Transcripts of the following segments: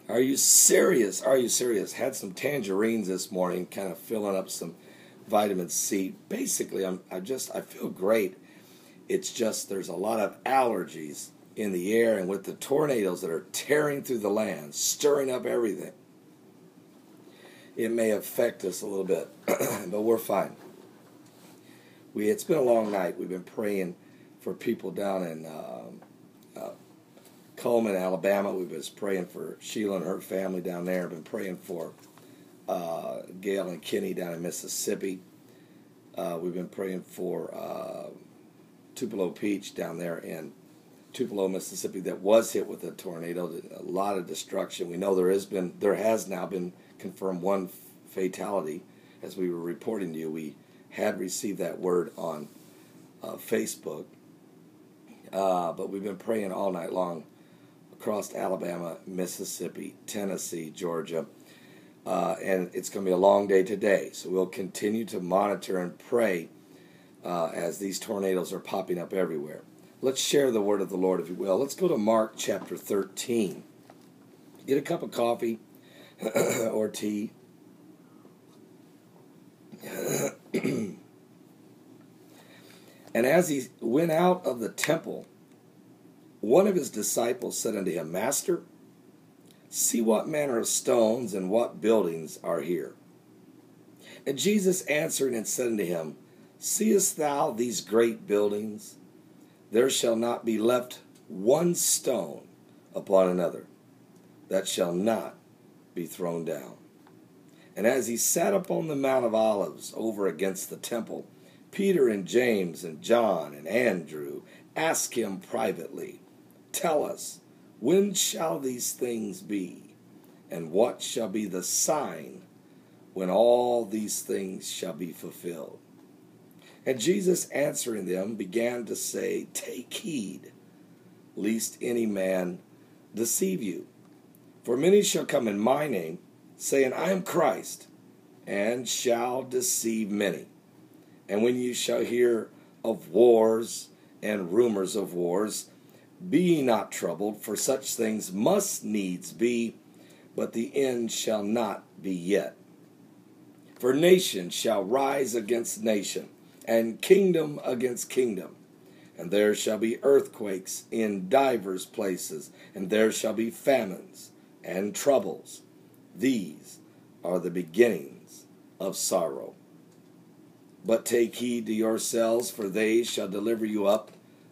Are you serious? Are you serious? Had some tangerines this morning, kind of filling up some vitamin C. Basically, I feel great. It's just there's a lot of allergies in the air, and with the tornadoes that are tearing through the land, stirring up everything, it may affect us a little bit, but we're fine. It's been a long night. We've been praying for people down in Coleman, Alabama. We've been praying for Sheila and her family down there. We've been praying for Gail and Kenny down in Mississippi. We've been praying for Tupelo Peach down there in Tupelo, Mississippi, that was hit with a tornado. A lot of destruction. We know there has now been confirmed one fatality. As we were reporting to you, we had received that word on Facebook. But we've been praying all night long across Alabama, Mississippi, Tennessee, Georgia. And it's going to be a long day today. So we'll continue to monitor and pray as these tornadoes are popping up everywhere. Let's share the word of the Lord, if you will. Let's go to Mark chapter 13. Get a cup of coffee or tea. And as he went out of the temple, one of his disciples said unto him, Master, see what manner of stones and what buildings are here. And Jesus answered and said unto him, Seest thou these great buildings? There shall not be left one stone upon another that shall not be thrown down. And as he sat upon the Mount of Olives over against the temple, Peter and James and John and Andrew asked him privately, Tell us, when shall these things be? And what shall be the sign when all these things shall be fulfilled? And Jesus answering them began to say, Take heed, lest any man deceive you. For many shall come in my name, saying, I am Christ, and shall deceive many. And when you shall hear of wars and rumors of wars, be ye not troubled, for such things must needs be, but the end shall not be yet. For nation shall rise against nation, and kingdom against kingdom. And there shall be earthquakes in divers places, and there shall be famines and troubles. These are the beginnings of sorrow. But take heed to yourselves, for they shall deliver you up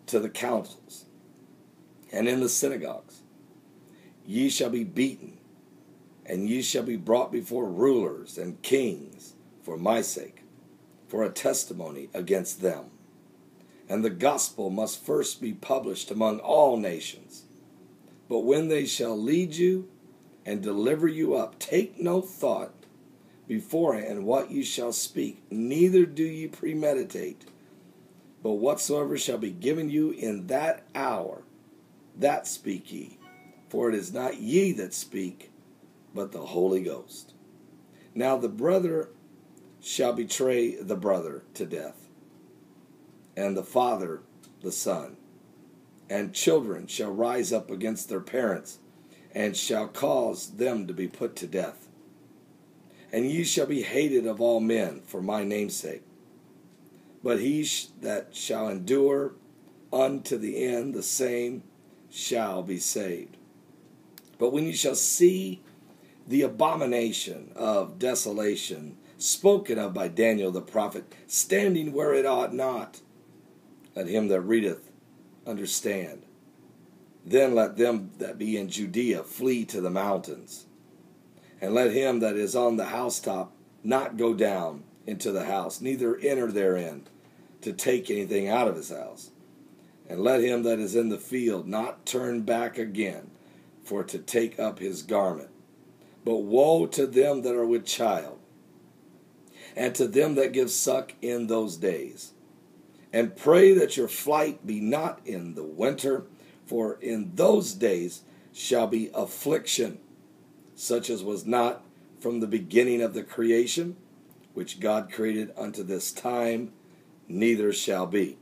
to the councils, and in the synagogues ye shall be beaten, and ye shall be brought before rulers and kings for my sake, for a testimony against them. And the gospel must first be published among all nations. But when they shall lead you and deliver you up, take no thought beforehand what you shall speak, neither do ye premeditate. But whatsoever shall be given you in that hour, that speak ye. For it is not ye that speak, but the Holy Ghost. Now the brother shall betray the brother to death, and the father the son. And children shall rise up against their parents, and shall cause them to be put to death. And ye shall be hated of all men for my name's sake. But he that shall endure unto the end, the same shall be saved. But when ye shall see the abomination of desolation spoken of by Daniel the prophet, standing where it ought not, let him that readeth understand. Then let them that be in Judea flee to the mountains. And let him that is on the housetop not go down into the house, neither enter therein to take anything out of his house. And let him that is in the field not turn back again for to take up his garment. But woe to them that are with child, and to them that give suck in those days. And pray that your flight be not in the winter, for in those days shall be affliction, such as was not from the beginning of the creation, which God created unto this time, neither shall be.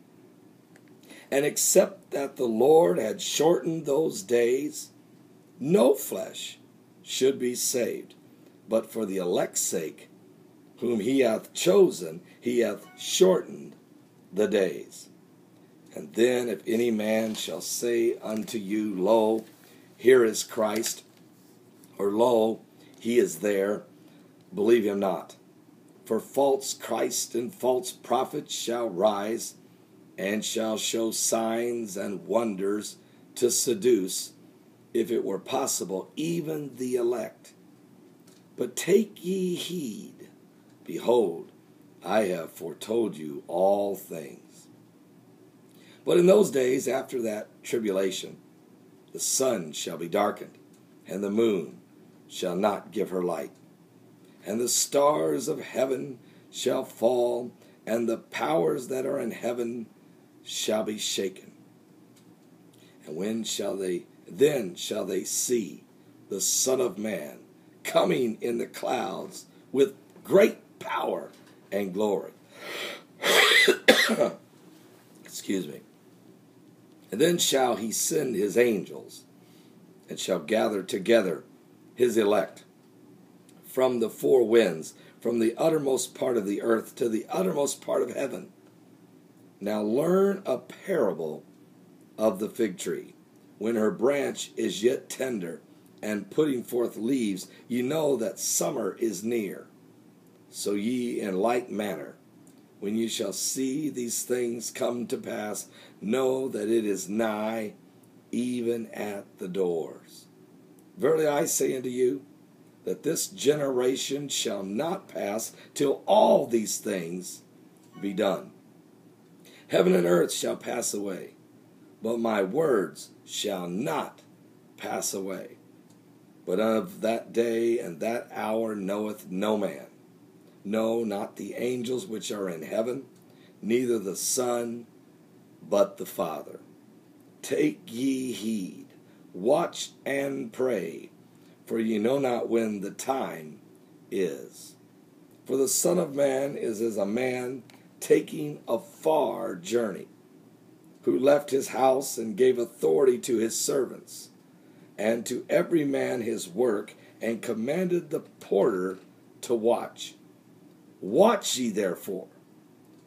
And except that the Lord had shortened those days, no flesh should be saved. But for the elect's sake, whom he hath chosen, he hath shortened the days. And then if any man shall say unto you, Lo, here is Christ, or Lo, he is there, believe him not. For false Christ and false prophets shall rise, and shall show signs and wonders to seduce, if it were possible, even the elect. But take ye heed, behold, I have foretold you all things. But in those days after that tribulation, the sun shall be darkened, and the moon shall not give her light, and the stars of heaven shall fall, and the powers that are in heaven shall be shaken. And then shall they see the Son of Man coming in the clouds with great power and glory. Excuse me. And then shall he send his angels, and shall gather together his elect from the four winds, from the uttermost part of the earth to the uttermost part of heaven. Now learn a parable of the fig tree. When her branch is yet tender and putting forth leaves, ye know that summer is near. So ye in like manner, when ye shall see these things come to pass, know that it is nigh, even at the doors. Verily I say unto you, that this generation shall not pass till all these things be done. Heaven and earth shall pass away, but my words shall not pass away. But of that day and that hour knoweth no man, no, not the angels which are in heaven, neither the Son, but the Father. Take ye heed, watch and pray, for ye know not when the time is. For the Son of Man is as a man taking a far journey, who left his house and gave authority to his servants, and to every man his work, and commanded the porter to watch. Watch ye therefore,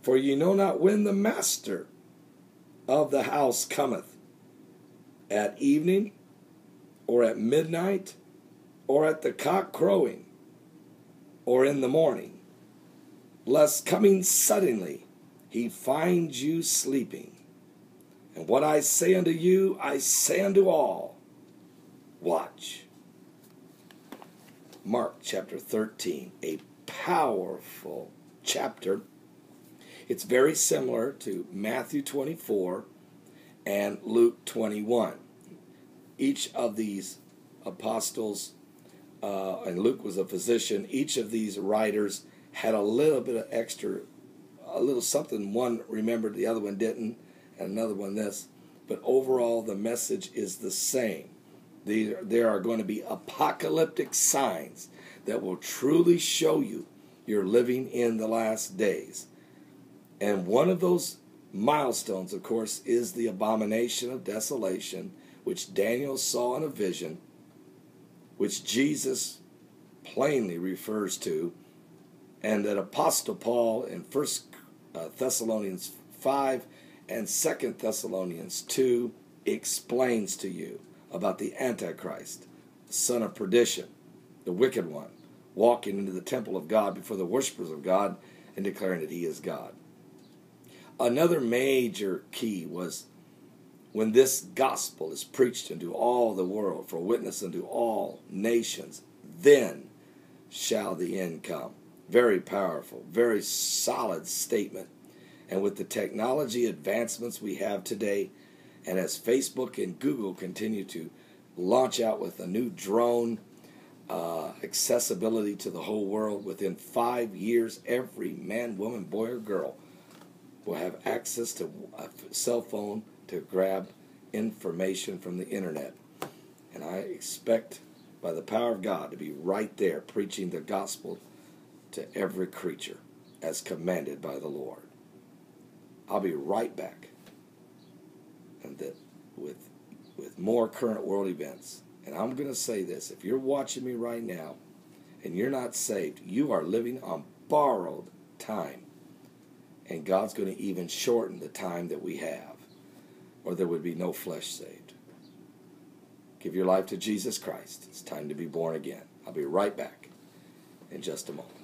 for ye know not when the master of the house cometh, at evening, or at midnight, or at the cock crowing, or in the morning, lest coming suddenly he find you sleeping. And what I say unto you, I say unto all, watch. Mark chapter 13, a powerful chapter. It's very similar to Matthew 24 and Luke 21. Each of these apostles, and Luke was a physician, each of these writers had a little bit of extra, a little something one remembered, the other one didn't, and another one this. But overall, the message is the same. There are going to be apocalyptic signs that will truly show you you're living in the last days. And one of those milestones, of course, is the abomination of desolation, which Daniel saw in a vision, which Jesus plainly refers to, and that Apostle Paul in 1 Thessalonians 5 and 2 Thessalonians 2 explains to you about the Antichrist, the son of perdition, the wicked one, walking into the temple of God before the worshipers of God and declaring that he is God. Another major key was when this gospel is preached into all the world for witness unto all nations, then shall the end come. Very powerful, very solid statement. And with the technology advancements we have today, and as Facebook and Google continue to launch out with a new drone accessibility to the whole world, within 5 years, every man, woman, boy, or girl will have access to a cell phone to grab information from the internet. And I expect, by the power of God, to be right there preaching the gospel to every creature as commanded by the Lord. I'll be right back, and that with more current world events And I'm going to say this. If you're watching me right now and you're not saved, you are living on borrowed time. And God's going to even shorten the time that we have, or there would be no flesh saved. Give your life to Jesus Christ. It's time to be born again. I'll be right back in just a moment.